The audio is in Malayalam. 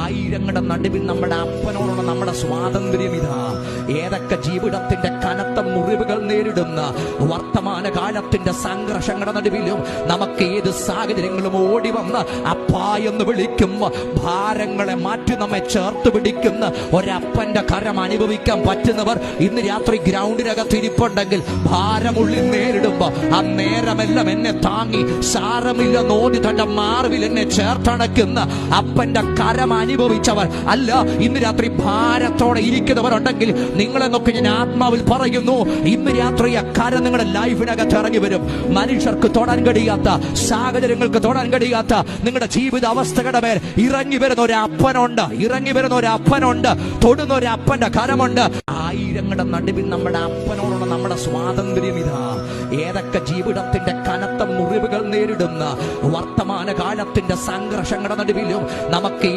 ആയിരങ്ങളുടെ നടുവിൽ നമ്മുടെ അപ്പനോടുള്ള നമ്മുടെ സ്വാതന്ത്ര്യം ഇതാ. ഏതൊക്കെ ജീവിതത്തിന്റെ കനത്ത മുറിവുകൾ നേരിടുന്ന വർത്തമാനകാലത്തിന്റെ സംഘർഷങ്ങളുടെ നടുവിലും നമുക്ക് ഏത് സാഹചര്യങ്ങളും ഓടി വന്ന് അപ്പാ എന്ന് വിളിക്കും. ഭാരങ്ങളെ മാറ്റി നമ്മെ ചേർത്ത് പിടിക്കുന്ന ഒരപ്പന്റെ കരം അനുഭവിക്കാൻ പറ്റുന്നവർ ഇന്ന് രാത്രി ഗ്രൗണ്ടിനകത്ത് ഇരിപ്പുണ്ടെങ്കിൽ, ഭാരമുള്ളിൽ നേരിടുമ്പോ ആ നേരമെല്ലാം എന്നെ താങ്ങി സാരമില്ല നോതി തന്റെ മാർവിൽ എന്നെ ചേർത്തണക്കുന്ന അപ്പന്റെ കരം അനുഭവിച്ചവർ അല്ല ഇന്ന് രാത്രി ഭാരത്തോടെ ഇരിക്കുന്നവരുണ്ടെങ്കിൽ നിങ്ങളെ നോക്കി ഞാൻ ആത്മാവിൽ പറയുന്നു, ഇന്ന് രാത്രി ആ കരം നിങ്ങളുടെ ലൈഫിനകത്ത് ഇറങ്ങി വരും. മനുഷ്യർക്ക് തൊടാൻ കഴിയാത്ത, സാഹചര്യങ്ങൾക്ക് തൊടാൻ കഴിയാത്ത നിങ്ങളുടെ ജീവിത അവസ്ഥകളുടെ മേൽ ഇറങ്ങി വരുന്ന ഒരു അപ്പനുണ്ട്, ഇറങ്ങി വരുന്ന ഒരു അപ്പനുണ്ട്, തൊടുന്ന ഒരു അപ്പന്റെ കരമുണ്ട്. ആയിരങ്ങളുടെ നടുവിൽ നമ്മുടെ അപ്പനോടുള്ള നമ്മുടെ സ്വാതന്ത്ര്യം ഇതാ. ഏതൊക്കെ ജീവിതത്തിന്റെ കനത്ത മുറിവുകൾ നേരിടുന്ന വർത്തമാനകാലത്തിന്റെ സംഘർഷങ്ങളുടെ നടുവിലും നമുക്ക്